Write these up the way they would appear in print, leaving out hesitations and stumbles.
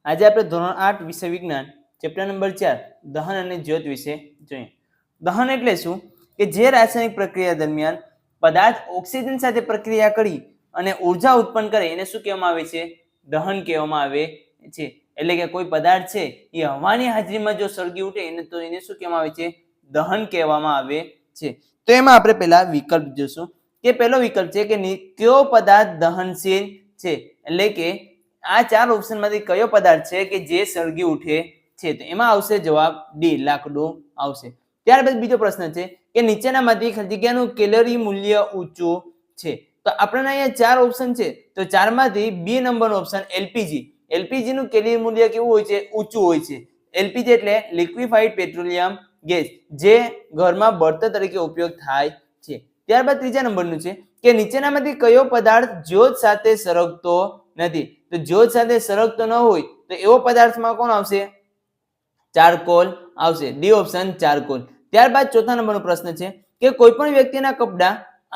આજે આપણે ધોરણ 8 વિષય વિજ્ઞાન ચેપ્ટર નંબર 4 દહન અને જ્યોત વિશે જોઈએ. દહન એટલે શું કે જે રાસાયણિક પ્રક્રિયા દરમિયાન પદાર્થ ઓક્સિજન સાથે પ્રક્રિયા કરી અને ઉર્જા ઉત્પન્ન કરે એને શું કહેવામાં આવે છે? દહન કહેવામાં આવે છે. એટલે કે કોઈ પદાર્થ છે એ હવાની હાજરીમાં જો સળગી ઉઠે એને શું કહેવામાં આવે છે? દહન કહેવામાં આવે છે. તો એમાં આપણે પહેલા વિકલ્પ જોશું કે પહેલો વિકલ્પ છે કે કયો પદાર્થ દહનશીલ છે, એટલે કે આ ચાર ઓપ્શનમાંથી કયો પદાર્થ છે કે જે સળગી ઉઠે છે? તો એમાં આવશે જવાબ ડી, લાકડું આવશે. ત્યારબાદ બીજો પ્રશ્ન છે કે નીચેનામાંથી જગ્યાનું કેલરી મૂલ્ય ઊંચું છે. તો આપણને અહીંયા ચાર ઓપ્શન છે, તો ચારમાંથી બી નંબરનો ઓપ્શન એલપીજી. એલપીજી નું કેલરી મૂલ્ય કેવું હોય છે? ઊંચું હોય છે. એલપીજી એટલે લિક્વિફાઈડ પેટ્રોલિયમ ગેસ, જે ઘરમાં બળતણ તરીકે ઉપયોગ થાય છે. ત્યારબાદ ત્રીજા નંબરનું છે કે નીચેનામાંથી કયો પદાર્થ જ્યોત સાથે સળગતો નથી? તો જ્યોત સાથે સળગતો ન હોય તો એવો પદાર્થમાં કોણ આવશે? ચારકોલ આવશે. D option charcoal. ત્યારબાદ ચોથા નંબરનો પ્રશ્ન છે કે કોઈ પણ વ્યક્તિના કપડા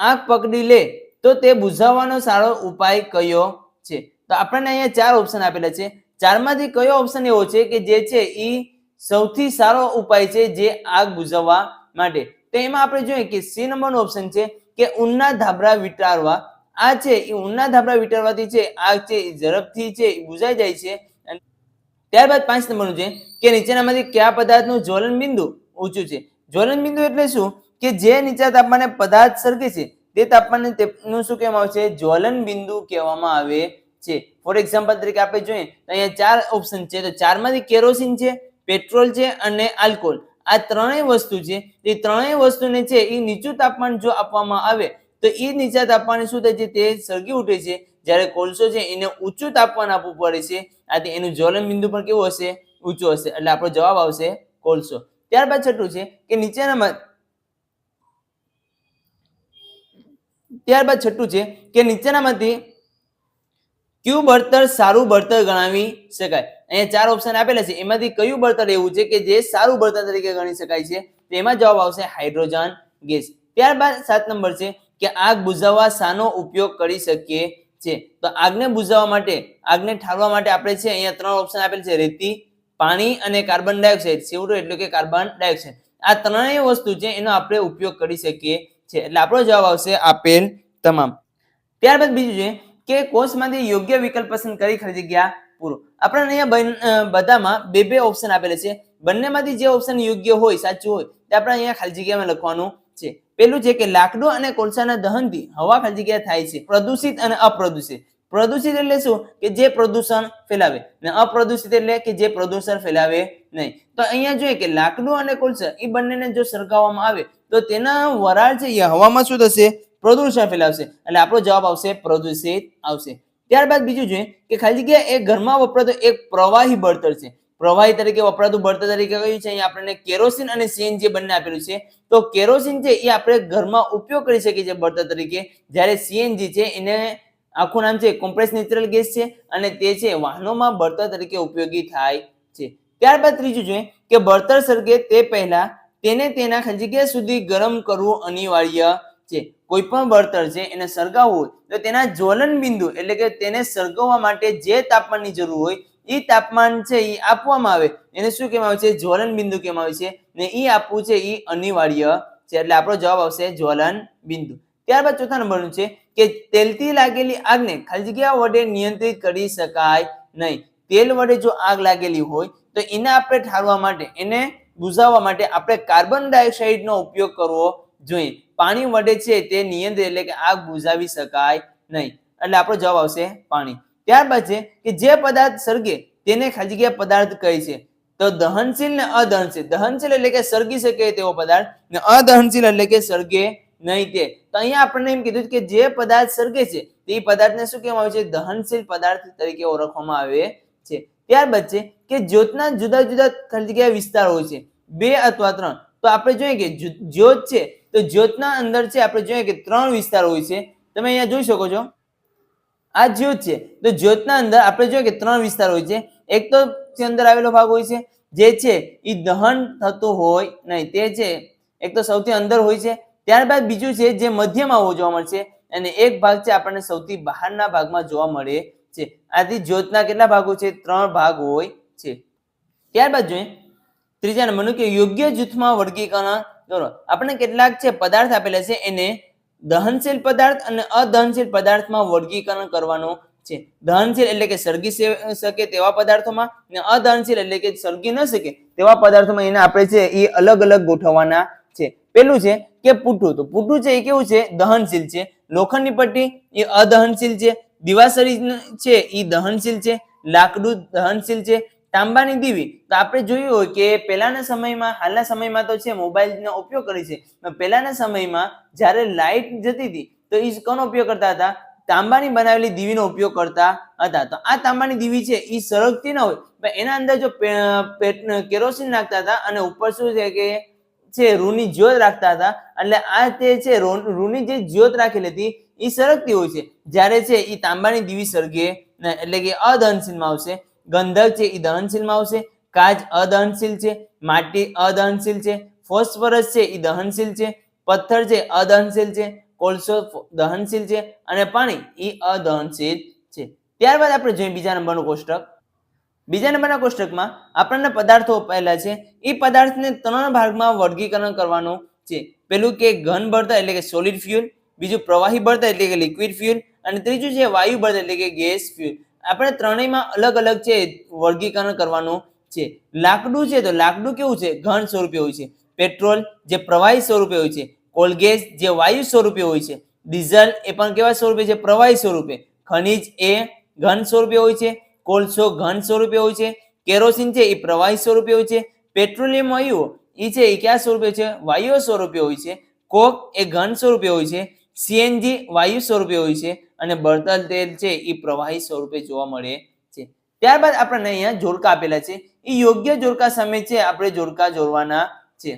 આગ પકડી લે તો તે બુઝાવવાનો સારો ઉપાય કયો છે? તો આપણને અહીંયા ચાર ઓપ્શન આપેલા છે. ચારમાંથી કયો ઓપ્શન એવો છે કે જે છે એ સૌથી સારો ઉપાય છે જે આગ બુઝાવવા માટે? તો એમાં આપણે જોઈએ કે સી નંબરનો ઓપ્શન છે કે ઊનના ધાબળા વીંટાળવા. આ છે એ ઊનના ધાબળા વીંટાળવાથી છે આગ છે એ ઝડપથી છે બુઝાઈ જાય છે. ત્યારબાદ 5 નંબરનું છે કે નીચેનામાંથી કયા પદાર્થનું જ્વલન બિંદુ ઊંચું છે? જ્વલન બિંદુ એટલે શું કે જે નીચા તાપમાને પદાર્થ સળગે છે તે તાપમાનને તેનું શું કહેવામાં આવે છે? જ્વલન બિંદુ કહેવામાં આવે છે. ફોર એક્ઝામ્પલ તરીકે આપણે જોઈએ તો અહીંયા ચાર ઓપ્શન છે, તો ચારમાંથી કેરોસીન છે, પેટ્રોલ છે અને આલ્કોહોલ. આ ત્રણેય વસ્તુ છે, એ ત્રણેય વસ્તુને છે એ નીચું તાપમાન જો આપવામાં આવે તો એ નીચા તાપમાને શું થાય છે? તે સળગી ઉઠે છે. જ્યારે કોલસો છે એને ઊંચું તાપમાન આપવું પડે છે, આથી એનું જ્વલન બિંદુ પણ કેવું હશે? ઊંચું હશે. એટલે આપણો જવાબ આવશે કોલસો. ત્યારબાદ છઠ્ઠું છે કે નીચેનામાંથી કયું બળતણ સારું બળતણ ગણાવી શકાય? અહીંયા ચાર ઓપ્શન આપેલા છે, એમાંથી કયું બળતણ એવું છે કે જે સારું બળતણ તરીકે ગણી શકાય છે? તેમાં જવાબ આવશે હાઇડ્રોજન ગેસ. ત્યારબાદ 7 નંબર છે કે આગ બુઝાવવા શાનો ઉપયોગ કરી શકીએ છે? તો આગને બુઝાવવા માટે, આગને ઠારવા માટે આપણે છે અહીંયા ત્રણ ઓપ્શન આપેલ છે: રેતી, પાણી અને કાર્બન ડાયોક્સાઇડ. સીઓ2 એટલે કે કાર્બન ડાયોક્સાઇડ. આ ત્રણેય વસ્તુ છે એનો આપણે ઉપયોગ કરી શકીએ છે. એટલે આપણો જવાબ આવશે આપેલ તમામ. ત્યારબાદ બીજું છે કે કોષમાંથી યોગ્ય વિકલ્પ પસંદ કરી ખાલી જગ્યા પૂરો. આપણને અહીંયા બધામાં બે ઓપ્શન આપેલા છે. બંનેમાંથી જે ઓપ્શન યોગ્ય હોય, સાચું હોય, તે આપણે અહીંયા ખાલી જગ્યામાં લખવાનું છે. પેલું છે કે લાકડું અને કોલસાના દહનથી હવા ખાલી જગ્યા થાય છે. પ્રદૂષિત અને અપ્રદૂષિત. પ્રદૂષિત એટલે શું કે જે પ્રદૂષણ ફેલાવે, અને અપ્રદૂષિત એટલે કે જે પ્રદૂષણ ફેલાવે નહીં. તો અહીંયા જોઈએ કે લાકડું અને કોલસા એ બંનેને જો સળગાવવામાં આવે તો તેના વરાળ છે એ હવામાં શું થશે? પ્રદૂષણ ફેલાવશે. એટલે આપણો જવાબ આવશે પ્રદૂષિત આવશે. ત્યારબાદ બીજું જોઈએ કે ખાલી જગ્યા એ ઘરમાં વપરાતો એક પ્રવાહી બળતણ છે. પ્રવાહી તરીકે વપરાતું બળતણ તરીકે કયું છે? અહીંયા આપણને કેરોસીન અને સીએનજી બંને આપેલું છે. તો કેરોસીન છે એ આપણે ઘરમાં ઉપયોગ કરી શકીએ છીએ બળતણ તરીકે, જ્યારે સીએનજી છે એને આખું નામ છે કોમ્પ્રેસ નેચરલ ગેસ છે, અને તે છે વાહનોમાં બળતણ તરીકે ઉપયોગી થાય છે. ત્યારબાદ ત્રીજું જોઈએ કે બળતણ સળગે તે પહેલા તેને તેના ખાલી જગ્યા સુધી ગરમ કરવું અનિવાર્ય છે. કોઈ પણ બળતણ છે એને સળગાવવું હોય તો તેના જ્વલન બિંદુ એટલે કે તેને સળગાવવા માટે જે તાપમાનની જરૂર હોય એ તાપમાન છે એ આપવામાં આવે, એને શું કહેવામાં આવે છે? જ્વલન બિંદુ કહેવામાં આવે છે. ને એ આપવું છે એ અનિવાર્ય છે. એટલે આપણો જવાબ આવશે જ્વલન બિંદુ. ત્યારબાદ ચોથા નંબરનું છે કે તેલથી લાગેલી આગને ખાલી જગ્યા વડે નિયંત્રિત કરી શકાય નહીં. તેલ વડે જો આગ લાગેલી હોય તો એને આપણે ઠારવા માટે, એને બુઝાવવા માટે આપણે કાર્બન ડાયોક્સાઇડનો ઉપયોગ કરવો જોઈએ. પાણી વડે છે તે નિયંત્રિત એટલે કે આગ બુઝાવી શકાય નહીં. એટલે આપણો જવાબ આવશે પાણી. ત્યારબાદ છે કે જે પદાર્થ સળગે તેને ખાલી જગ્યા પદાર્થ કહે છે. તો દહનશીલ ને અદહનશીલ. દહનશીલ એટલે કે સળગી શકે તેવો પદાર્થ, ને અદહનશીલ એટલે કે સળગે નહીં તે. તો અહીંયા આપણને એમ કીધું કે જે પદાર્થ સળગે છે તે પદાર્થને શું કહેવામાં આવે છે? દહનશીલ પદાર્થ તરીકે ઓળખવામાં આવે છે. ત્યારબાદ છે કે જ્યોતના જુદા જુદા ખાલી જગ્યા વિસ્તાર હોય છે, 2 અથવા 3. તો આપણે જોઈએ કે જ્યોત છે તો જ્યોતના અંદર છે આપણે જોઈએ કે 3 વિસ્તાર હોય છે. તમે અહીંયા જોઈ શકો છો, આ જ્યોત છે તો જ્યોતના અંદર આપણે જોઈએ કે 3 વિસ્તાર હોય છે. એક તો અંદર આવેલો ભાગ હોય છે જે છે એ દહન થતું હોય નહીં, તે છે એક તો સૌથી અંદર હોય છે. ત્યારબાદ બીજું છે જે મધ્યમાં જોવા મળશે, અને એક ભાગ છે આપણને સૌથી બહારના ભાગમાં જોવા મળે છે. આથી જ્યોતના કેટલા ભાગો છે? 3 ભાગ હોય છે. ત્યારબાદ જોઈએ ત્રીજા નંબરનું કે યોગ્ય જૂથમાં વર્ગીકરણ કરો. આપણને કેટલાક છે પદાર્થ આપેલા છે એને દહનશીલ પદાર્થ અને અદહનશીલ પદાર્થમાં વર્ગીકરણ કરવાનું છે. દહનશીલ એટલે કે સળગી શકે તેવા પદાર્થોમાં અને અદહનશીલ એટલે કે સળગી ન શકે તેવા પદાર્થોમાં એને આપણે છે એ અલગ અલગ ગોઠવવાના છે. પેલું છે કે પૂઠું. તો પૂઠું છે એ કેવું છે? દહનશીલ છે. લોખંડની પટ્ટી એ અદહનશીલ છે. દિવાસળી છે એ દહનશીલ છે. લાકડું દહનશીલ છે. તાંબાની દીવી તો આપણે જોયું હોય કે પહેલાના સમયમાં, હાલના સમયમાં તો છે મોબાઈલનો ઉપયોગ કરે છે, પહેલાના સમયમાં જ્યારે લાઇટ જતી હતી તો એ કોનો ઉપયોગ કરતા હતા? તાંબાની બનાવેલી દીવીનો ઉપયોગ કરતા હતા. તો આ તાંબાની દીવી છે એ સળગતી ન હોય પણ એના અંદર જો કેરોસીન નાખતા હતા અને ઉપર શું છે રૂની જ્યોત રાખતા હતા એટલે આ તે છે રૂની જે જ્યોત રાખેલી હતી એ સળગતી હોય છે. જ્યારે છે એ તાંબાની દીવી સળગે એટલે કે અદહનશીલમાં આવશે. ગંધક છે એ દહનશીલમાં આવશે. કાચ અદહનશીલ છે. માટી અદહનશીલ છે. ફોસ્ફરસ છે એ દહનશીલ છે. પથ્થર છે અદહનશીલ છે. કોલસો દહનશીલ છે અને પાણી એ અદહનશીલ છે. ત્યારબાદ આપણે જોઈએ બીજા નંબરનું કોષ્ટક. બીજા નંબરના કોષ્ટકમાં આપણને પદાર્થો અપાયેલા છે. એ પદાર્થને 3 ભાગમાં વર્ગીકરણ કરવાનું છે. પેલું કે ઘન બળતણ એટલે કે સોલિડ ફ્યુઅલ, બીજું પ્રવાહી બળતણ એટલે કે લિક્વિડ ફ્યુઅલ અને ત્રીજું છે વાયુ બળતણ એટલે કે ગેસ ફ્યુઅલ. આપણે ત્રણેયમાં અલગ અલગ છે વર્ગીકરણ કરવાનું છે. લાકડું છે તો લાકડું કેવું છે? ઘન સ્વરૂપે હોય છે. પેટ્રોલ જે પ્રવાહી સ્વરૂપે હોય છે. કોલગેસ જે વાયુ સ્વરૂપે હોય છે. ડીઝલ એ પણ કેવા સ્વરૂપે છે? પ્રવાહી સ્વરૂપે. ખનિજ એ ઘન સ્વરૂપે હોય છે. કોલસો ઘન સ્વરૂપે હોય છે. કેરોસીન છે એ પ્રવાહી સ્વરૂપે હોય છે. પેટ્રોલિયમ વાયુઓ એ છે એ કયા સ્વરૂપે છે? વાયુ સ્વરૂપે હોય છે. કોક એ ઘન સ્વરૂપે હોય છે. સીએનજી વાયુ સ્વરૂપે હોય છે અને બળતણ તેલ છે એ પ્રવાહી સ્વરૂપે જોવા મળે છે. ત્યારબાદ આપણને અહીંયા જોડકા આપેલા છે. એ યોગ્ય જોડકા સામે છે આપણે જોડકા જોડવાના છે.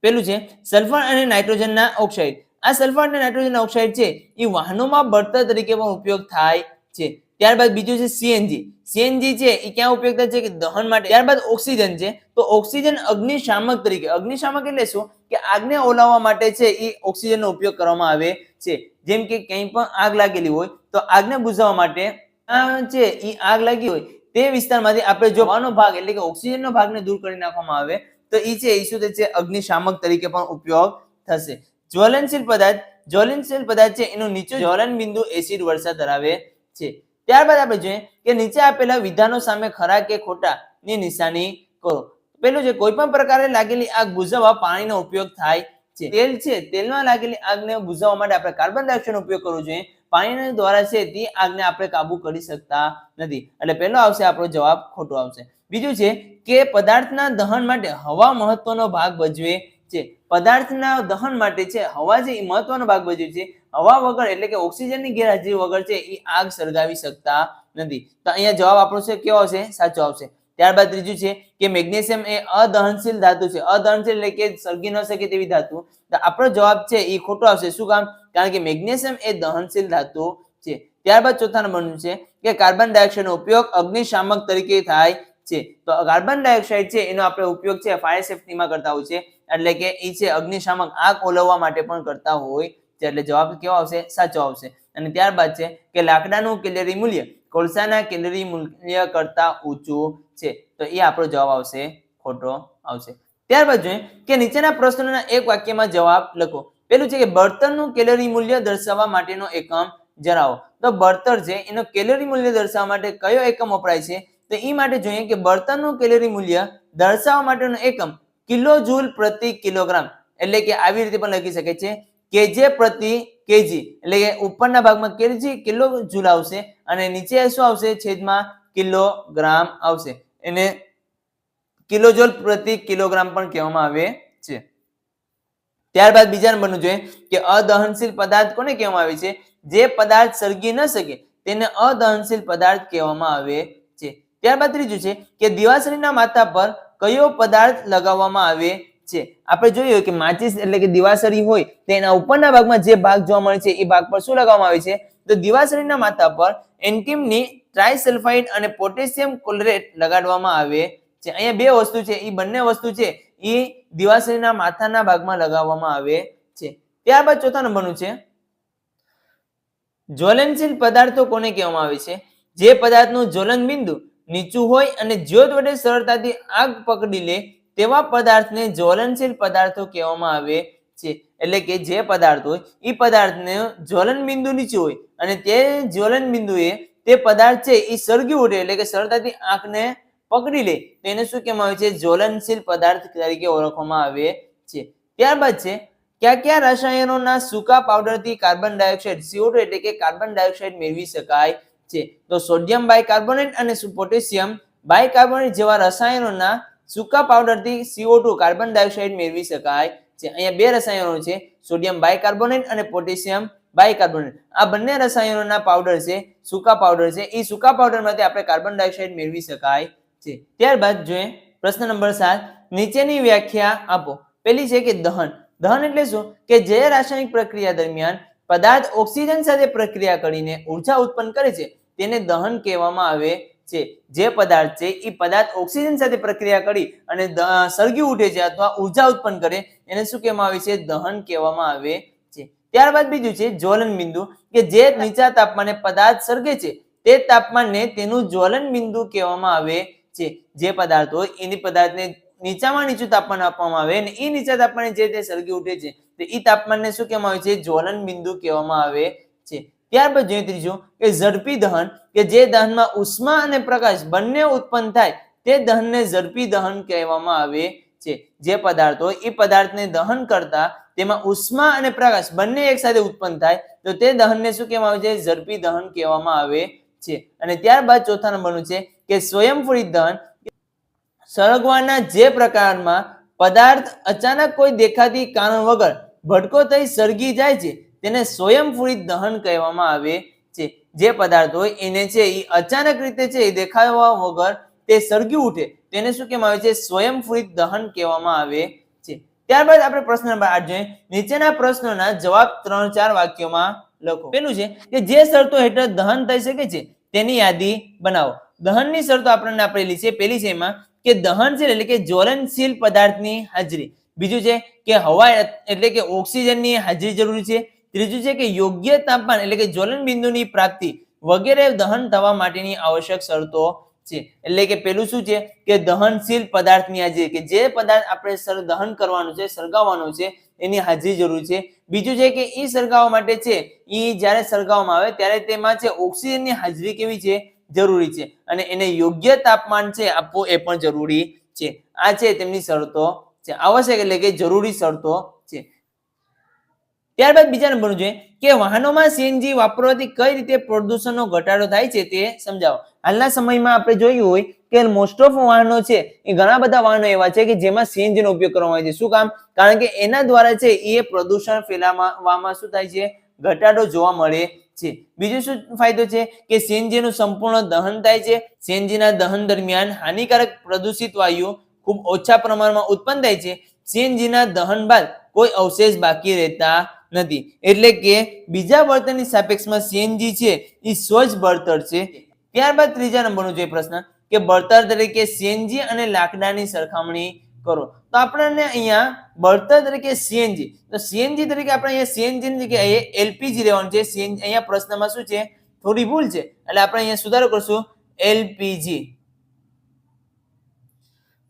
પેલું છે સલ્ફર અને નાઇટ્રોજનના ઓક્સાઇડ. આ સલ્ફર અને નાઇટ્રોજનના ઓક્સાઇડ છે એ વાહનોમાં બળતણ તરીકે પણ ઉપયોગ થાય છે. ત્યારબાદ બીજું છે સીએનજી. સીએનજી છે એ ક્યાં ઉપયોગ થાય છે? કે દહન માટે. ત્યારબાદ ઓક્સિજન છે તો ઓક્સિજન અગ્નિશામક તરીકે. અગ્નિશામક એટલે શું? કે આગને ઓલાવવા માટે છે એ ઓક્સિજનનો ઉપયોગ કરવામાં આવે છે. જેમ કે કંઈ પણ આગ લાગેલી હોય તો આગને બુઝાવવા માટે છે એ આગ લાગી હોય તે વિસ્તારમાંથી આપણે જો હવાનો ભાગ એટલે કે ઓક્સિજનનો ભાગને દૂર કરી નાખવામાં આવે તો એ છે એ શું છે? અગ્નિશામક તરીકે પણ ઉપયોગ થશે. જ્વલનશીલ પદાર્થ છે એનું નીચું જ્વલન બિંદુ એસિડ વર્ષા ધરાવે છે. ત્યારબાદ આપણે જોઈએ કે નીચે આપેલા વિધાનો સામે ખરા કે ખોટા ની નિશાની કરો. પેલું છે કોઈ પણ પ્રકારે લાગેલી આગ બુઝાવવા પાણીનો ઉપયોગ થાય છે. તેલ છે તેલમાં લાગેલી આગને બુઝાવવા માટે આપણે કાર્બન ડાયોક્સાઇડનો ઉપયોગ કરવો જોઈએ. પાણીના દ્વારા છે તે આગને આપણે કાબુ કરી શકતા નથી. એટલે પહેલો આવશે આપણો જવાબ ખોટો આવશે. બીજું છે કે પદાર્થના દહન માટે હવા મહત્વનો ભાગ ભજવે છે. પદાર્થના દહન માટે છે હવા જે મહત્વનો ભાગ ભજવે છે. હવા વગર એટલે કે ઓક્સિજનની ગેરહાજરી વગર છે એ આગ સળગાવી શકતા નથી. તો અહીંયા જવાબ આપણો છે કેવો આવશે? સાચો આવશે. ત્યારબાદ ત્રીજું છે કે મેગ્નેશિયમ એ અદહનશીલ ધાતુ છે. અદહનશીલ એટલે કે સળગી ન શકે તેવી ધાતુ. તો આપણો જવાબ છે એ ખોટો આવશે. શું કામ? કારણ કે મેગ્નેશિયમ એ દહનશીલ ધાતુ છે. ત્યારબાદ ચોથા નંબરનું છે કે કાર્બન ડાયોક્સાઇડનો ઉપયોગ અગ્નિશામક તરીકે થાય છે. તો કાર્બન ડાયોક્સાઇડ છે એનો આપણે ઉપયોગ છે ફાયર સેફટીમાં કરતા હોય છે. એટલે કે એ છે અગ્નિશામક આગ ઓલવવા માટે પણ કરતા હોય છે. એટલે જવાબ કેવો આવશે? સાચો આવશે. અને ત્યારબાદ છે કે લાકડાનું કેલરી મૂલ્ય કોલસાના કેલરી મૂલ્ય કરતા ઊંચું છે. તો એ આપણો જવાબ આવશે ખોટો આવશે. ત્યારબાદ જોઈએ કે નીચેના પ્રશ્નોના એક વાક્યમાં જવાબ લખો. પેલું છે કે બળતણનું કેલરી મૂલ્ય દર્શાવવા માટેનો એકમ જણાવો. તો બળતણ છે એનો કેલરી મૂલ્ય દર્શાવવા માટે કયો એકમ વપરાય છે? તો એ માટે જોઈએ કે બળતણનું કેલરી મૂલ્ય દર્શાવવા માટેનો એકમ કિલો જૂલ પ્રતિ કિલોગ્રામ. એટલે કે આવી રીતે પણ લખી શકે છે કેજે પ્રતિ કેજી. એટલે કે ઉપરના ભાગમાં કેજી કિલો જૂલ આવશે અને નીચે શું આવશે? છેદમાં કિલોગ્રામ આવશે. એને કિલોજોલ પ્રતિ કિલોગ્રામ પણ કહેવામાં આવે છે. ત્યારબાદ બીજા નંબરનું જોઈએ કે અદહનશીલ પદાર્થ કોને કહેવામાં આવે છે? જે પદાર્થ સળગી ન શકે તેને અદહનશીલ પદાર્થ કહેવામાં આવે છે. ત્યારબાદ ત્રીજું છે કે દિવાસળીના માથા પર કયો પદાર્થ લગાવવામાં આવે છે? આપણે જોયું કે માચિસ એટલે કે દિવાસળી હોય તેના ઉપરના ભાગમાં જે ભાગ જોવા મળે છે એ ભાગ પર શું લગાવવામાં આવે છે? તો દિવાસળીના માથા પર એન્ટિમની ટ્રાયસલ્ફાઇડ અને પોટેશિયમ ક્લોરેટ લગાડવામાં આવે છે. અહીંયા બે વસ્તુ છે એ બંને વસ્તુ છે એ દિવાસળીના માથાના ભાગમાં લગાવવામાં આવે છે. ત્યારબાદ ચોથા નંબરનું છે જ્વલનશીલ પદાર્થો કોને કહેવામાં આવે છે? જે પદાર્થનું જ્વલન બિંદુ નીચું હોય અને જ્યોત વડે સરળતાથી આગ પકડી લે તેવા પદાર્થને જ્વલનશીલ પદાર્થો કહેવામાં આવે છે. એટલે કે જે પદાર્થ હોય એ પદાર્થને જ્વલન બિંદુ નીચું હોય અને તે જ્વલન બિંદુએ તે પદાર્થ છે એ સળગી ઉઠે એટલે કે સરળતાથી આંખને પકડી લે તો એને શું કહેવામાં આવે છે? જ્વલનશીલ પદાર્થ તરીકે ઓળખવામાં આવે છે. ત્યારબાદ છે કયા કયા રસાયણોના સૂકા પાવડરથી કાર્બન ડાયોક્સાઇડ CO2 એટલે કે કાર્બન ડાયોક્સાઇડ મેળવી શકાય છે? તો સોડિયમ બાયકાર્બોનેટ અને પોટેશિયમ બાયકાર્બોનેટ જેવા રસાયણોના સૂકા પાવડરથી CO2 કાર્બન ડાયોક્સાઇડ મેળવી શકાય છે. અહીંયા બે રસાયણો છે, સોડિયમ બાયકાર્બોનેટ અને પોટેશિયમ બાયકાર્બોનેટ. આ બંને રસાયણોના પાવડર છે, સૂકા પાવડર છે. એ સૂકા પાવડરમાંથી આપણે કાર્બન ડાયોક્સાઇડ મેળવી શકાય છે. ત્યારબાદ જોઈએ પ્રશ્ન નંબર 7, નીચેની વ્યાખ્યા આપો. પહેલી છે કે દહન. દહન એટલે શું? કે જે રાસાયણિક પ્રક્રિયા દરમિયાન પદાર્થ ઓક્સિજન સાથે પ્રક્રિયા કરીને ઉર્જા ઉત્પન્ન કરે છે તેને દહન કહેવામાં આવે છે. જે પદાર્થ છે એ પદાર્થ ઓક્સિજન સાથે પ્રક્રિયા કરી અને સળગી ઉઠે છે અથવા ઉર્જા ઉત્પન્ન કરે એને શું કહેવામાં આવે છે? દહન કહેવામાં આવે છે. ત્યારબાદ બીજું છે જ્વલન બિંદુ, કે જે નીચા તાપમાને પદાર્થ સળગે છે તે તાપમાનને તેનું જ્વલન બિંદુ કહેવામાં આવે છે. જે પદાર્થ હોય એની પદાર્થને નીચામાં નીચું તાપમાન આપવામાં આવે અને એ નીચા તાપમાને જે તે સળગી ઉઠે છે તો એ તાપમાનને શું કહેવામાં આવે છે? જ્વલન બિંદુ કહેવામાં આવે છે. ત્યારબાદ જોઈએ ત્રીજું કે ઝડપી દહન, કે જે દહનમાં ઉષ્મા અને પ્રકાશ બંને ઉત્પન્ન થાય તે દહનને ઝડપી દહન કહેવામાં આવે છે. જે પદાર્થ હોય એ પદાર્થને દહન કરતા તેમાં ઉષ્મા અને પ્રકાશ બંને એકસાથે ઉત્પન્ન થાય તો તે દહનને શું કહેવામાં આવે છે? ઝડપી દહન કહેવામાં આવે છે. અને ત્યારબાદ ચોથા નંબરનું છે કે સ્વયંફુરિત દહન. સળગવાના જે પ્રકારમાં પદાર્થ અચાનક કોઈ દેખાતી કારણ વગર ભડકો થઈ સળગી જાય છે તેને સ્વયંફુરિત દહન કહેવામાં આવે છે. જે પદાર્થ હોય એને છે એ અચાનક રીતે છે એ દેખાવા વગર તે સળગી ઉઠે તેને શું કહેવામાં આવે છે? સ્વયંફુરિત દહન કહેવામાં આવે છે. ત્યારબાદ આપણે પ્રશ્ન નંબર 8 જોઈએ. નીચેના પ્રશ્નોના જવાબ 3-4 વાક્યોમાં લખો. પેલું છે કે જે શરતો હેઠળ દહન થઈ શકે છે તેની યાદી બનાવો. દહનની શરતો આપણને આપેલી છે. પહેલી છે એમાં કે દહન છે એટલે કે જ્વલનશીલ પદાર્થની હાજરી. બીજું છે કે હવા એટલે કે ઓક્સિજનની હાજરી જરૂરી છે. ત્રીજું છે કે યોગ્ય તાપમાન એટલે કે જ્વલન બિંદુની પ્રાપ્તિ વગેરે દહન થવા માટેની આવશ્યક શરતો છે. એટલે કે પેલું શું છે કે દહનશીલ પદાર્થની હાજરી, કે જે પદાર્થ આપણે દહન કરવાનું છે, સળગાવવાનો છે એની હાજરી જરૂરી છે. બીજું છે કે એ સળગાવવા માટે છે એ જ્યારે સળગાવવામાં આવે ત્યારે તેમાં છે ઓક્સિજનની હાજરી કેવી છે? જરૂરી છે. અને એને યોગ્ય તાપમાન છે આપવું એ પણ જરૂરી છે. આ છે તેમની શરતો છે, આવશ્યક એટલે કે જરૂરી શરતો છે. ત્યારબાદ બીજા નંબરનું જોઈએ કે વાહનોમાં સીએનજી વાપરવાથી કઈ રીતે પ્રદૂષણનો ઘટાડો થાય છે તે સમજાવો. હાલના સમયમાં આપણે જોયું હોય કે મોસ્ટ ઓફ વાહનો છે એ ઘણા બધા વાહનો એવા છે કે જેમાં સીએનજી નો ઉપયોગ કરવામાં આવે છે. શું કામ? કારણ કે એના દ્વારા છે એ પ્રદૂષણ ફેલાવવામાં શું થાય છે? ઘટાડો જોવા મળે છે. બીજો શું ફાયદો છે કે સીએનજી નું સંપૂર્ણ દહન થાય છે. સીએનજી ના દહન દરમિયાન હાનિકારક પ્રદૂષિત વાયુ ખૂબ ઓછા પ્રમાણમાં ઉત્પન્ન થાય છે. સીએનજી ના દહન બાદ કોઈ અવશેષ બાકી રહેતા નથી. એટલે કે બીજા બળતણની સાપેક્ષમાં સીએનજી છે એ સ્વચ્છ બળતણ છે. ત્યારબાદ ત્રીજા નંબરનો જે પ્રશ્ન કે બળતણ તરીકે સીએનજી અને લાકડાની સરખામણી કરો. તો આપણને અહીંયા બળતણ તરીકે સીએનજી, તો સીએનજી તરીકે આપણે અહીંયા સીએનજી ની જગ્યાએ એલપીજી લેવાનું છે. સીએનજી અહીંયા પ્રશ્નમાં શું છે? થોડી ભૂલ છે એટલે આપણે અહીંયા સુધારો કરશું એલપીજી.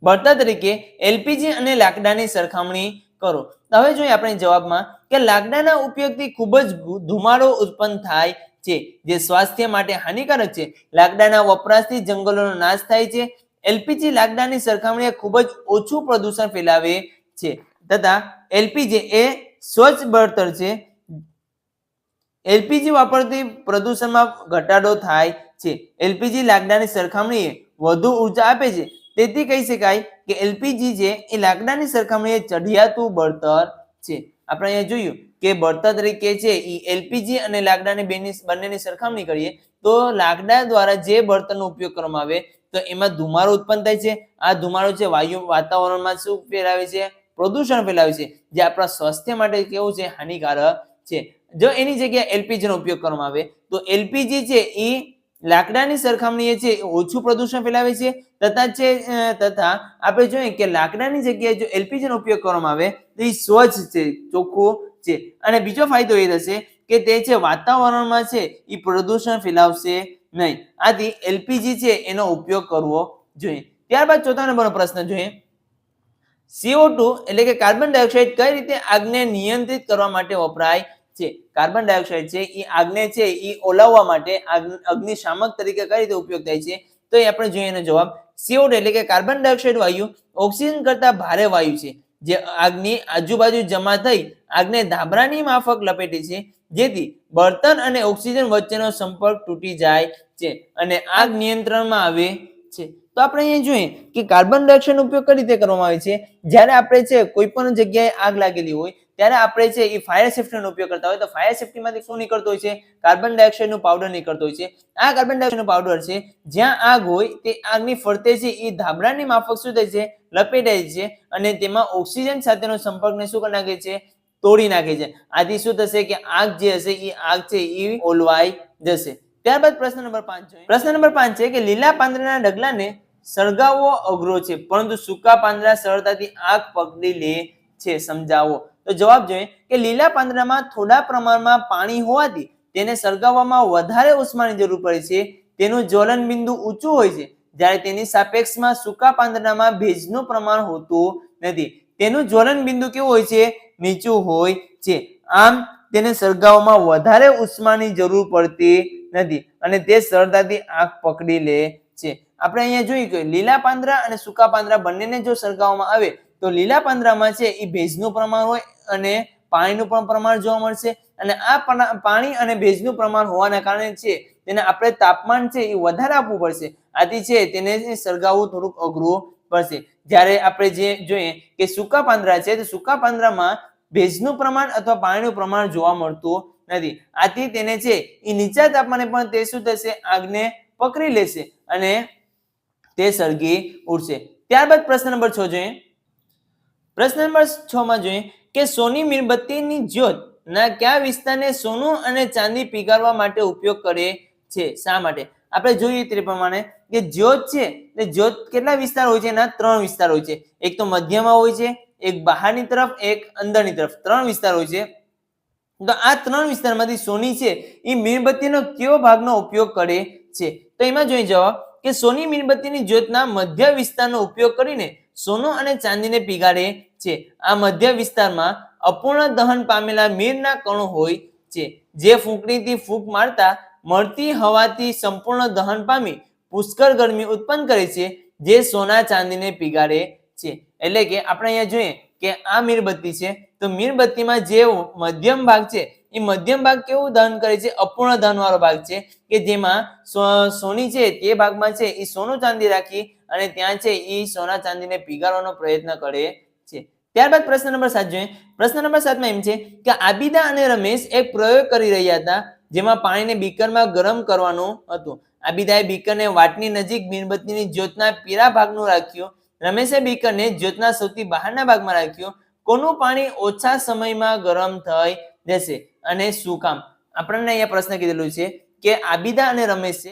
બળતણ તરીકે એલપીજી અને લાકડાની સરખામણી કરો. તો હવે જોઈએ આપણે જવાબમાં કે લાકડાના ઉપયોગથી ખૂબ જ ધુમાડો ઉત્પન્ન થાય છે જે સ્વાસ્થ્ય માટે હાનિકારક છે. લાકડાના વપરાશથી જંગલોનો નાશ થાય છે. એલપીજી લાકડાની સરખામણીએ ખૂબ જ ઓછું પ્રદૂષણ ફેલાવે છે તથા એલપીજી એ સ્વચ્છ બળતણ છે. એલપીજી વાપરથી પ્રદૂષણમાં ઘટાડો થાય છે. એલપીજી લાકડાની સરખામણીએ વધુ ઉર્જા આપે છે. તેથી કહી શકાય કે એલપીજી છે એ લાકડાની સરખામણીએ ચઢિયાતું બળતણ છે. આપણે અહીંયા જોયું કે બળતણ તરીકે છે એ એલપીજી અને લાકડાની બંનેની સરખામણી કરીએ તો લાકડા દ્વારા જે બળતણનો ઉપયોગ કરવામાં આવે તો એમાં ધુમાડો ઉત્પન્ન થાય છે. આ ધુમાડો છે વાતાવરણમાં શું ફેલાવે છે? પ્રદૂષણ ફેલાવે છે જે આપણા સ્વાસ્થ્ય માટે કેવું છે? હાનિકારક છે. જો એની જગ્યાએ એલપીજી નો ઉપયોગ કરવામાં આવે તો એલપીજી છે એ લાકડાની સરખામણીએ છે ઓછું પ્રદૂષણ ફેલાવે છે તથા આપણે જોઈએ કે લાકડાની જગ્યાએ જો એલપીજી નો ઉપયોગ કરવામાં આવે તો એ સ્વચ્છ છે, ચોખ્ખું છે. અને બીજો ફાયદો એ થશે કે તે છે વાતાવરણમાં છે એ પ્રદૂષણ ફેલાવશે નહીં. આથી એલપીજી છે એનો ઉપયોગ કરવો જોઈએ. ત્યારબાદ ચોથા નંબરનો પ્રશ્ન જોઈએ. CO2 એટલે કે કાર્બન ડાયોક્સાઇડ કઈ રીતે આગને નિયંત્રિત કરવા માટે વપરાય છે? કાર્બન ડાયોક્સાઇડ છે એ આગને છે એ ઓલાવવા માટે અગ્નિશામક તરીકે કઈ રીતે ઉપયોગ થાય છે? તો એ આપણે જોઈએ એનો જવાબ. CO2 એટલે કે કાર્બન ડાયોક્સાઇડ વાયુ ઓક્સિજન કરતા ભારે વાયુ છે જે આગની આજુબાજુ જમા થઈ આગને ધાબળાની માફક લપેટે છે, જેથી બળતણ અને ઓક્સિજન વચ્ચેનો સંપર્ક તૂટી જાય છે અને આગ નિયંત્રણમાં આવે છે. તો આપણે અહીંયા જોઈએ કે કાર્બન ડાયોક્સાઇડનો ઉપયોગ કઈ રીતે કરવામાં આવે છે? જ્યારે આપણે છે કોઈ પણ જગ્યાએ આગ લાગેલી હોય ત્યારે આપણે છે એ ફાયર સેફ્ટીનો ઉપયોગ કરતા હોય તો ફાયર સેફ્ટીમાંથી શું નીકળતો હોય છે? કાર્બન ડાયોક્સાઇડનો પાવડર નીકળતો હોય છે. આ કાર્બન ડાયોક્સાઇડનો પાવડર છે જ્યાં આગ હોય તે આગની ફરતે છે એ ધાબળાની માફક શું થાય છે? લપેટાય છે અને તેમાં ઓક્સિજન સાથેનો સંપર્કને શું કરી નાખે છે? તોડી નાખે છે. આથી શું થશે કે આગ જે હશે એ આગ છે એ ઓલવાઈ જશે. ત્યારબાદ પ્રશ્ન નંબર 5 જોઈએ. પ્રશ્ન નંબર 5 છે કે લીલા પાંદડાના ઢગલાને સળગાવવો અઘરો છે પરંતુ સૂકા પાંદડા સરળતાથી આગ પકડી લે છે, સમજાવો. તો જવાબ જોઈએ કે લીલા પાંદડામાં થોડા પ્રમાણમાં પાણી હોવાથી તેને સળગાવવામાં વધારે ઉષ્માની જરૂર પડે છે. તેનું જ્વલન બિંદુ ઊંચું હોય છે જ્યારે તેની સાપેક્ષમાં સૂકા પાંદડામાં ભેજનું પ્રમાણ હોતું નથી. તેનું જ્વલન બિંદુ કેવું હોય છે? નીચું હોય છે. આમ તેને સળગાવવામાં વધારે ઉષ્માની જરૂર પડતી નથી અને તે સરળતાથી આગ પકડી લે છે. આપણે અહીંયા જોયું કે લીલા પાંદડા અને સૂકા પાંદડા બંનેને જો સળગાવવામાં આવે તો લીલા પાંદડામાં છે એ ભેજનું પ્રમાણ હોય અને પાણીનું પણ પ્રમાણ જોવા મળશે અને આ પાણી અને ભેજનું પ્રમાણ હોવાના કારણે છે તેને આપણે તાપમાન છે એ વધારે આપવું પડશે. આથી છે તેને સળગાવવું થોડુંક અઘરું પડશે. જ્યારે આપણે જે જોઈએ કે સૂકા પાંદડા છે તો સૂકા પાંદડામાં ભેજનું પ્રમાણ અથવા પાણીનું પ્રમાણ જોવા મળતું નથી. આથી તેને છે એ નીચા તાપમાને પણ તે શું થશે? આગને પકડી લેશે અને તે સળગી ઉઠશે. ત્યારબાદ પ્રશ્ન નંબર 6 જોઈએ. પ્રશ્ન નંબર 6 માં જોઈએ કે સોની મીણબત્તીની જ્યોત ના કયા વિસ્તારને સોનું અને ચાંદી પીગાળવા માટે ઉપયોગ કરે છે? શા માટે? આપણે જોઈએ તે પ્રમાણે કે જ્યોત છે તે જ્યોત કેટલા વિસ્તાર હોય છે? એના 3 વિસ્તાર હોય છે. એક તો મધ્યમાં હોય છે, એક બહારની તરફ, એક અંદરની તરફ. 3 વિસ્તાર હોય છે. તો આ 3 વિસ્તારમાંથી સોની છે એ મીણબત્તીનો કયો ભાગનો ઉપયોગ કરે છે? તો એમાં જોઈએ જવાબ કે સોની મીણબત્તીની જ્યોતના મધ્ય વિસ્તારનો ઉપયોગ કરીને સોનું અને ચાંદીને પીગાળે છે. આ મધ્ય વિસ્તારમાં અપૂર્ણ દહન પામેલા મીણના કણો હોય છે જે ફૂંકણીથી ફૂંક મારતા મળતી હવાથી સંપૂર્ણ દહન પામી પુષ્કળ ગરમી ઉત્પન્ન કરે છે જે સોના ચાંદીને પીગાળે છે. એટલે કે આપણે અહીંયા જોઈએ કે આ મીણબત્તી છે તો મીણબત્તીમાં જે મધ્યમ ભાગ છે એ મધ્યમ ભાગ કેવું દહન કરે છે? અપૂર્ણ દહન વાળો ભાગ છે કે જેમાં સોની છે તે ભાગમાં છે એ સોનું ચાંદી રાખી અને ત્યાં છે એ સોના ચાંદીને પીગાળવાનો પ્રયત્ન કરે છે. ત્યારબાદ પ્રશ્ન નંબર 7 જોઈએ. પ્રશ્ન નંબર 7 માં એમ છે કે આબિદા અને રમેશ એક પ્રયોગ કરી રહ્યા હતા જેમાં પાણીને બીકરમાં ગરમ કરવાનું હતું. આબિદાએ બીકરને વાટની નજીક મીણબત્તીની જ્યોતના પીળા ભાગનું રાખ્યું. રમેશે બીકરને જ્યોતના સૌથી બહારના ભાગમાં રાખ્યું. કોનું પાણી ઓછા સમયમાં ગરમ થઈ જશે અને શું કામ? આપણને અહીંયા પ્રશ્ન કીધેલું છે કે આબિદા અને રમેશ છે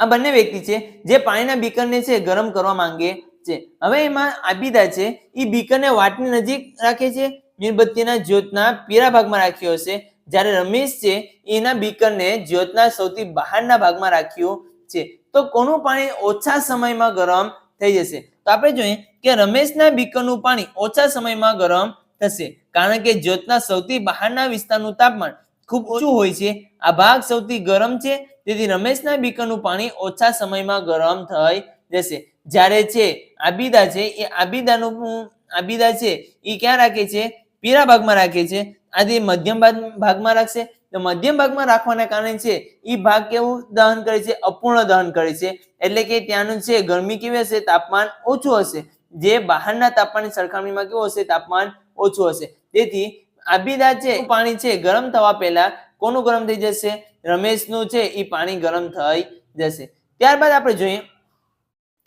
આ બંને વ્યક્તિ છે જે પાણીના બીકરને છે ગરમ કરવા માંગે છે. હવે એમાં આબિદા છે એ બીકરને વાટની નજીક રાખે છે, મીણબત્તીના જ્યોતના પીળા ભાગમાં રાખ્યો હશે, જ્યારે રમેશ છે એના બીકરને જ્યોતના સૌથી બહારના ભાગમાં રાખ્યું છે. તો કોનું પાણી ઓછા સમયમાં ગરમ થઈ જશે? તો આપણે જોઈએ કે રમેશના બીકરનું પાણી ઓછા સમયમાં ગરમ થશે કારણ કે જ્યોતના સૌથી બહારના વિસ્તારનું તાપમાન ખૂબ ઓછું હોય છે. આ ભાગ સૌથી ગરમ છે તેથી રમેશના બીકરનું પાણી ઓછા સમયમાં ગરમ થઈ જશે. જ્યારે છે આબિદા છે એ આબિદા છે એ ક્યાં રાખે છે? પીળા ભાગમાં રાખે છે. આથી મધ્યમ ભાગમાં રાખશે તો મધ્યમ ભાગમાં રાખવાના કારણે છે એ ભાગ કેવું દહન કરે છે? અપૂર્ણ દહન કરે છે. એટલે કે ત્યાંનું છે ગરમી કેવી હશે? તાપમાન ઓછું હશે. જે બહારના તાપમાનની સરખામણીમાં કેવું હશે? તાપમાન ઓછું હશે. તેથી આબિદા છે પાણી છે ગરમ થવા પહેલા કોનું ગરમ થઈ જશે? રમેશનું છે એ પાણી ગરમ થઈ જશે. ત્યારબાદ આપણે જોઈએ.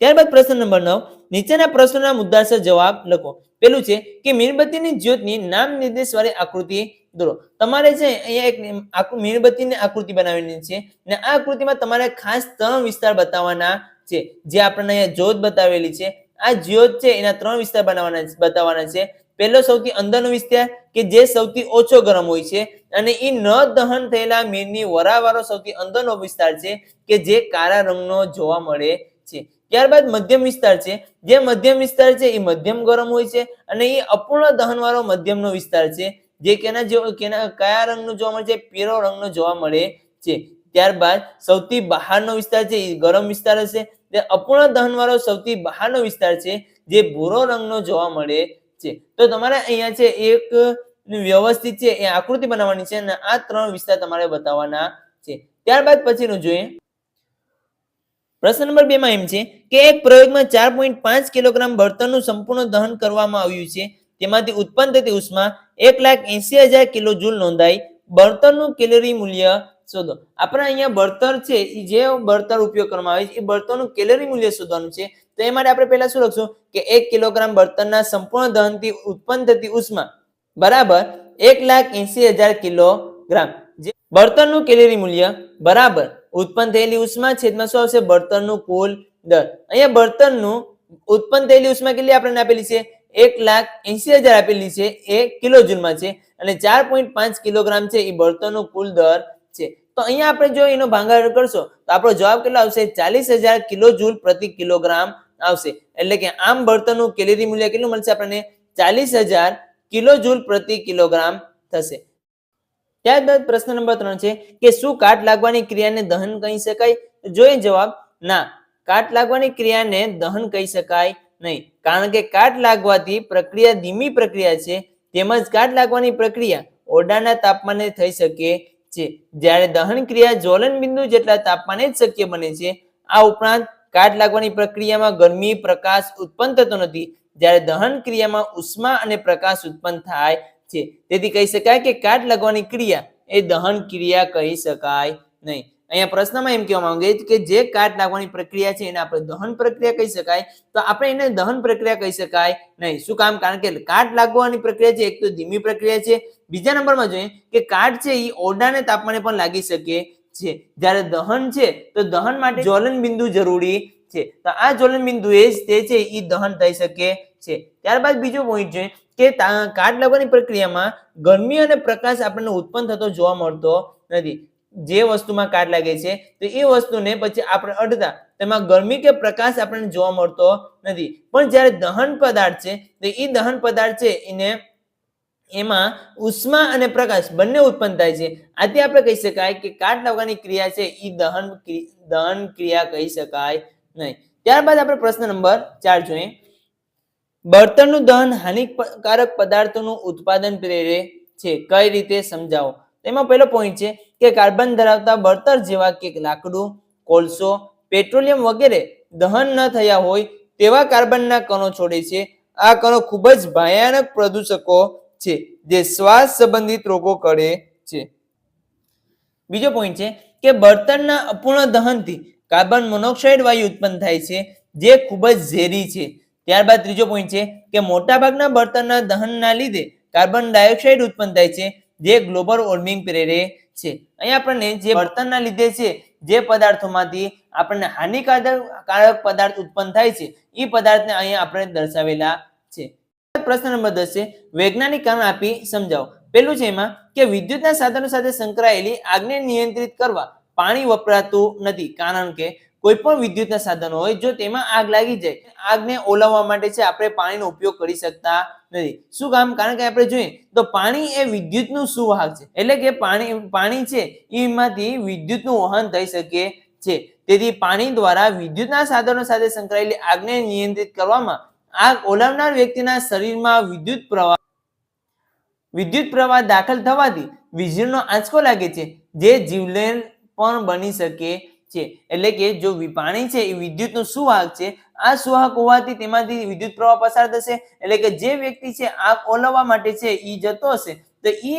ત્યારબાદ પ્રશ્ન નંબર 9. નીચેના પ્રશ્નોના મુદ્દાસર જવાબ લખો. પેલું છે કે મીણબત્તીની જ્યોતની નામ નિર્દેશ વાળી આકૃતિ દોરો. તમારે છે અહીંયા એક મીણબત્તીની આકૃતિ બનાવવાની છે અને આ આકૃતિમાં તમારે ખાસ 3 વિસ્તાર બતાવવાના છે. જે આપણને અહીંયા જ્યોત બતાવેલી છે આ જ્યોત છે એના 3 વિસ્તાર બતાવવાના છે. પહેલો સૌથી અંદરનો વિસ્તાર કે જે સૌથી ઓછો ગરમ હોય છે અને એ ન દહન થયેલા મીણની વરાવાળો સૌથી અંદરનો વિસ્તાર છે કે જે કાળા રંગનો જોવા મળે છે. ત્યારબાદ મધ્યમ વિસ્તાર છે, જે મધ્યમ વિસ્તાર છે એ મધ્યમ ગરમ હોય છે અને એ અપૂર્ણ દહનવાળો મધ્યમનો વિસ્તાર છે જે કયા રંગનો જોવા મળે છે? પીળો રંગનો જોવા મળે છે. ત્યારબાદ સૌથી બહારનો વિસ્તાર છે એ ગરમ વિસ્તાર હશે. તે અપૂર્ણ દહનવાળો સૌથી બહારનો વિસ્તાર છે જે ભૂરો રંગનો જોવા મળે છે. તો તમારે અહીંયા છે એક વ્યવસ્થિત છે એ આકૃતિ બનાવવાની છે અને આ 3 વિસ્તાર તમારે બતાવવાના છે. ત્યારબાદ પછીનું જોઈએ. પ્રશ્ન નંબર 2 માં એમ છે કે એક પ્રયોગમાં 4.5 કિલોગ્રામ બળતણનું સંપૂર્ણ દહન કરવામાં આવ્યું છે. તેમાંથી ઉત્પન્ન થતી ઉષ્મા 1,80,000 કિલોજૂલ નોંધાઈ. બળતણનું કેલરી મૂલ્ય શોધો. આપણે અહીંયા બળતણ છે જે બળતણ ઉપયોગ કરવામાં આવે છે એ બળતણનું કેલરી મૂલ્ય શોધવાનું છે. તો એ માટે આપણે પહેલા શું લખશું કે 1 કિલોગ્રામ બળતણના સંપૂર્ણ દહનથી ઉત્પન્ન થતી ઉષ્મા બરાબર 1,80,000 કિલોગ્રામ. જે બળતણનું કેલરી મૂલ્ય બરાબર ઉત્પન્ન થયેલી ઉષ્મા છેદમાં શું આવશે? બળતણનું કુલ દર. અહીંયા બળતણનું ઉત્પન્ન થયેલી ઉષ્મા કેટલી આપણને આપેલી છે? 1,80,000 આપેલી છે એ કિલોજૂલમાં છે અને 4.5 કિલોગ્રામ છે એ બળતણનું કુલ દર છે. તો અહીંયા આપણે જો એનો ભાગાકાર કરશો તો આપણો જવાબ કેટલો આવશે? 40,000 કિલોજૂલ પ્રતિ કિલોગ્રામ આવશે. એટલે કે આમ બળતણનું કેલરી મૂલ્ય કેટલું મળશે આપણને? 40,000 કિલોજૂલ પ્રતિ કિલોગ્રામ થશે. ત્યારબાદ પ્રશ્ન નંબર 3 છે કે શું કાટ લાગવાની ક્રિયાને દહન કહી શકાય? જોઈએ જવાબ ના, કાટ લાગવાની ક્રિયાને દહન કહી શકાય નહીં. કારણ કે કાટ લાગવાથી પ્રક્રિયા ધીમી પ્રક્રિયા છે. તેમજ કાટ લાગવાની પ્રક્રિયા ઓરડાના તાપમાને થઈ શકે છે, જ્યારે દહન ક્રિયા જ્વલન બિંદુ જેટલા તાપમાને જ શક્ય બને છે. આ ઉપરાંત કાટ લાગવાની પ્રક્રિયામાં ગરમી પ્રકાશ ઉત્પન્ન થતો નથી, જ્યારે દહન ક્રિયામાં ઉષ્મા અને પ્રકાશ ઉત્પન્ન થાય છે. તેથી કહી શકાય કે કાટ લાગવાની ક્રિયા એ દહન ક્રિયા કહી શકાય નહીં. અહીંયા પ્રશ્નમાં એમ કહેવામાં આવે છે કે જે કાટ લાગવાની પ્રક્રિયા છે એને આપણે દહન પ્રક્રિયા કહી શકાય, તો આપણે એને દહન પ્રક્રિયા કહી શકાય નહીં. શું કામ? કારણ કે કાટ લાગવાની પ્રક્રિયા છે એક તો ધીમી પ્રક્રિયા છે. બીજા નંબરમાં જોઈએ કે કાટ છે એ ઓરડાને તાપમાને પણ લાગી શકે છે, જ્યારે દહન છે તો દહન માટે જ્વલન બિંદુ જરૂરી છે. તો આ જ્વલન બિંદુ એ તે છે એ દહન થઈ શકે છે. ત્યારબાદ બીજો પોઈન્ટ જોઈએ કે કાટ લાગવાની પ્રક્રિયામાં ગરમી અને પ્રકાશ આપણને ઉત્પન્ન થતો જોવા મળતો નથી. જે વસ્તુમાં કાટ લાગે છે તો એ વસ્તુને પછી આપણે અડતા તેમાં ગરમી કે પ્રકાશ આપણને જોવા મળતો નથી. પણ જ્યારે દહન પદાર્થ છે તો એ દહન પદાર્થ છે એમાં ઉષ્મા અને પ્રકાશ બંને ઉત્પન્ન થાય છે. આથી આપણે કહી શકાય કે કાટ લાગવાની ક્રિયા છે એ દહન ક્રિયા કહી શકાય નહીં. ત્યારબાદ આપણે પ્રશ્ન નંબર 4 જોઈએ. બળતણનું દહન હાનિકારક પદાર્થોનું ઉત્પાદન પ્રેરે છે, કઈ રીતે સમજાવો? તેમાં પહેલો પોઈન્ટ છે કે કાર્બન ધરાવતા બળતણ જેવા કે લાકડું, કોલસો, પેટ્રોલિયમ વગેરે દહન ન થયા હોય તેવા કાર્બનના કણો છોડે છે. આ કણો ખૂબ જ ભયાનક પ્રદૂષકો છે જે શ્વાસ સંબંધિત રોગો કરે છે. બીજો પોઈન્ટ છે કે બળતણના અપૂર્ણ દહનથી કાર્બન મોનોક્સાઇડ વાયુ ઉત્પન્ન થાય છે જે ખૂબ જ ઝેરી છે. ત્યારબાદ ત્રીજો પોઈન્ટ છે કે મોટાભાગના બળતણના દહનના લીધે કાર્બન ડાયોક્સાઇડ ઉત્પન્ન થાય છે જે ગ્લોબલ વોર્મિંગ પ્રેરે છે. અહીંયા આપણને જે બળતણના લીધે છે જે પદાર્થોમાંથી આપણને હાનિકારક પદાર્થ ઉત્પન્ન થાય છે એ પદાર્થને અહીંયા આપણે દર્શાવેલા છે. પ્રશ્ન નંબર 10 છે વૈજ્ઞાનિક કારણ આપી સમજાવો. પેલું છે એમાં કે વિદ્યુતના સાધનો સાથે સંકળાયેલી આગને નિયંત્રિત કરવા પાણી વપરાતું નથી, કારણ કે કોઈ પણ વિદ્યુતના સાધનો હોય જો તેમાં આગ લાગી જાય આગને ઓલવવા માટે છે આપણે પાણીનો ઉપયોગ કરી શકતા નથી. શું કામ? કારણ કે આપણે જોઈએ તો પાણી એ વિદ્યુતનું સુવાહક છે, એટલે કે પાણી છે એમાંથી વિદ્યુતનું વહન થઈ શકે છે. તેથી પાણી દ્વારા વિદ્યુતના સાધનો સાથે સંકળાયેલી આગને નિયંત્રિત કરવામાં આગ ઓલવનાર વ્યક્તિના શરીરમાં વિદ્યુત પ્રવાહ દાખલ થવાથી વીજળીનો આંચકો લાગે છે જે જીવલેણ પણ બની શકે છે. એટલે કે જો પાણી છે એ વિદ્યુતનું સુવાહક છે, આ સુવાહક હોવાથી તેમાંથી વિદ્યુત પ્રવાહ પસાર થશે, એટલે કે જે વ્યક્તિ છે આગ ઓલવવા માટે છે એ જતો હશે તો એ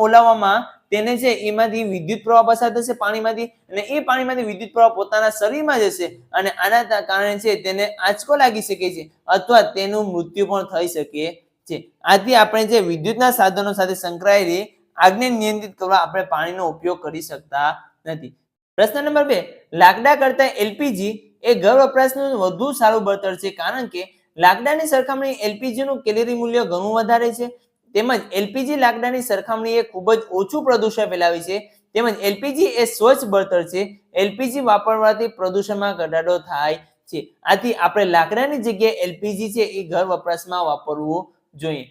ઓલવવામાં તેને છે એમાંથી વિદ્યુત પ્રવાહ પસાર થશે પાણીમાંથી, અને એ પાણીમાંથી વિદ્યુત પ્રવાહ પોતાના શરીરમાં જશે અને આના કારણે છે તેને આંચકો લાગી શકે છે અથવા તેનું મૃત્યુ પણ થઈ શકે છે. આથી આપણે જે વિદ્યુતના સાધનો સાથે સંકળાયેલી આગને નિયંત્રિત કરવા આપણે પાણીનો ઉપયોગ કરી શકતા નથી. પ્રશ્ન નંબર 2 લાકડા કરતા એલપીજી એ ઘર વપરાશનું વધુ સારું બળતર છે, કારણ કે લાકડાની સરખામણી એલપીજીનું કેલરી મૂલ્ય ઘણું વધારે છે. તેમજ એલપીજી લાકડાની સરખામણીએ ખૂબ જ ઓછું પ્રદૂષણ ફેલાવે છે. તેમજ એલપીજી એ સ્વચ્છ બળતર છે. એલપીજી વાપરવાથી પ્રદૂષણમાં ઘટાડો થાય છે. આથી આપણે લાકડાની જગ્યાએ એલપીજી છે એ ઘર વપરાશમાં વાપરવું જોઈએ.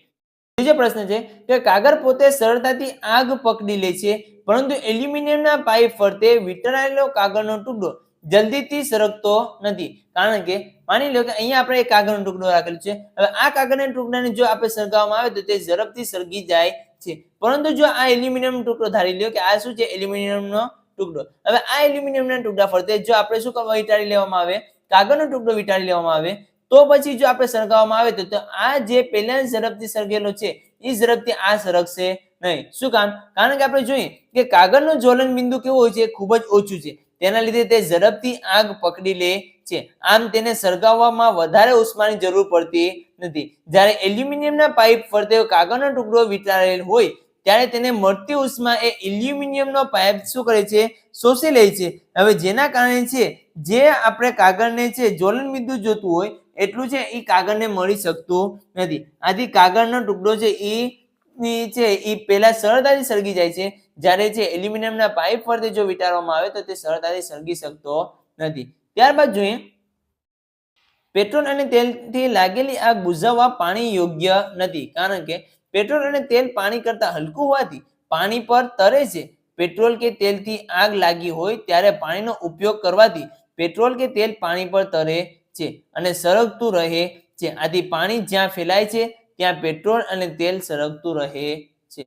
ત્રીજો પ્રશ્ન છે કે કાગળ પોતે સરળતાથી આગ પકડી લે છે, પરંતુ એલ્યુમિનિયમના પાઇપ ફરતે વીંટળાયેલો કાગળનો ટુકડો જલ્દીથી સરકતો નથી. કારણ કે માની લો કે અહીંયા આપણે એક કાગળનો ટુકડો રાખેલો છે. હવે આ કાગળના ટુકડાને જો આપણે સળગાવવામાં આવે તો તે ઝડપથી સળગી જાય છે. પરંતુ જો આ એલ્યુમિનિયમનો ટુકડો ધારી લ્યો કે આ શું છે, એલ્યુમિનિયમનો ટુકડો. હવે આ એલ્યુમિનિયમના ટુકડા ફરતે જો આપણે શું કરવા વીંટાળી લેવામાં આવે, કાગળનો ટુકડો વીંટાળી લેવામાં આવે, તો પછી જો આપણે સળગાવવામાં આવે તો આ જે પહેલા ઝડપથી સળગેલો છે એ ઝડપથી આ સળગશે નહીં. શું કામ? કારણ કે આપણે જોઈએ કે કાગળનું જ્વલન બિંદુ કેવું હોય છે, ખૂબ જ ઓછું છે. તેના લીધે તે ઝડપથી આગ પકડી લે છે. આમ તેને સળગાવવામાં વધારે ઉષ્માની જરૂર પડતી નથી. જ્યારે એલ્યુમિનિયમના પાઇપ ફરતે કાગળનો ટુકડો વીંટળાયેલ હોય ત્યારે તેને મળતી ઉષ્મા એ એલ્યુમિનિયમનો પાઇપ શું કરે છે, શોષી લે છે. હવે જેના કારણે છે જે આપણે કાગળને છે જ્વલન બિંદુ જોતું હોય એટલું છે એ કાગળને મળી શકતું નથી. આથી કાગળનો ટુકડો છે એ પહેલા સરળતાથી સળગી જાય છે, જ્યારે છે એલ્યુમિનિયમના પાઇપ ફરતે જો વીંટાળવામાં આવે તો તે સરળતાથી સળગી શકતો નથી. ત્યારબાદ જોઈએ પેટ્રોલ અને તેલથી લાગેલી આગ બુઝાવવા પાણી યોગ્ય નથી, કારણ કે પેટ્રોલ અને તેલ પાણી કરતાં હલકું હોવાથી પાણી પર તરે છે. પેટ્રોલ કે તેલથી આગ લાગી હોય ત્યારે પાણીનો ઉપયોગ કરવાથી પેટ્રોલ કે તેલ પાણી પર તરે છે અને સળગતું રહે છે. આથી પાણી જ્યાં ફેલાય છે ત્યાં પેટ્રોલ અને તેલ સળગતું રહે છે.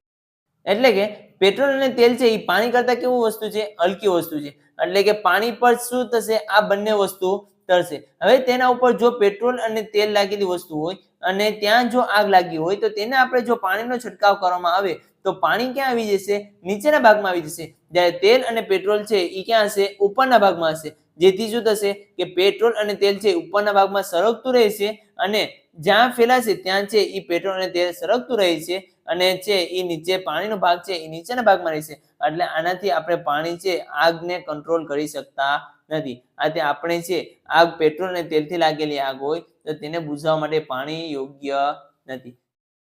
એટલે કે પેટ્રોલ અને તેલ છે એ પાણી કરતાં કેવું વસ્તુ છે, હલકી વસ્તુ છે. એટલે કે પાણી પર શું થશે, આ બંને વસ્તુ તરશે. હવે તેના ઉપર જો પેટ્રોલ અને તેલ લાગેલી વસ્તુ હોય અને ત્યાં જો આગ લાગી હોય તો તેને આપણે જો પાણીનો છંટકાવ કરવામાં આવે તો પાણી ક્યાં આવી જશે, નીચેના ભાગમાં આવી જશે. જ્યારે તેલ અને પેટ્રોલ છે એ ક્યાં હશે, ઉપરના ભાગમાં હશે. જેથી શું થશે કે પેટ્રોલ અને તેલ છે ઉપરના ભાગમાં સળગતું રહેશે અને જ્યાં ફેલાશે ત્યાં છે એ પેટ્રોલ અને તેલ સળગતું રહે છે અને છે એ નીચે પાણીનો ભાગ છે એ નીચેના ભાગમાં રહેશે. એટલે આનાથી આપણે પાણી છે આગને કંટ્રોલ કરી શકતા નથી. આથી આપણે છે આગ પેટ્રોલ અને તેલથી લાગેલી આગ હોય તો તેને બુઝાવવા માટે પાણી યોગ્ય નથી.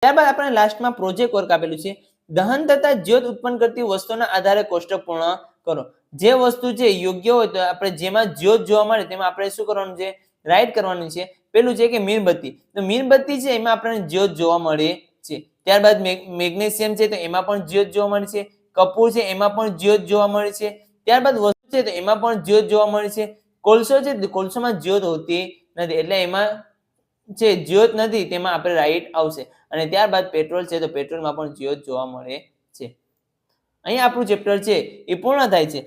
ત્યારબાદ આપણે લાસ્ટમાં પ્રોજેક્ટ વર્ક આપેલું છે. દહન તથા જ્યોત ઉત્પન્ન કરતી વસ્તુના આધારે કોષ્ટક પૂર્ણ કરો. જે વસ્તુ છે યોગ્ય હોય તો આપણે જેમાં જ્યોત જોવા મળે તેમાં આપણે શું કરવાનું છે, રાઈટ કરવાનું છે. પેલું છે કે મીણબત્તી. તો મીણબત્તી છે એમાં આપણને જ્યોત જોવા મળે છે. ત્યારબાદ મેગ્નેશિયમ છે તો એમાં પણ જ્યોત જોવા મળે છે. કપૂર છે એમાં પણ જ્યોત જોવા મળે છે. ત્યારબાદ વસ્તુ છે તો એમાં પણ જ્યોત જોવા મળે છે. કોલસો છે તો કોલસામાં જ્યોત હોતી નથી, એટલે એમાં જે જ્યોત નથી તેમાં આપણે રાઈટ આવશે. અને ત્યારબાદ પેટ્રોલ છે તો પેટ્રોલમાં પણ જ્યોત જોવા મળે છે. અહીંયા આપણું ચેપ્ટર છે એ પૂર્ણ થાય છે.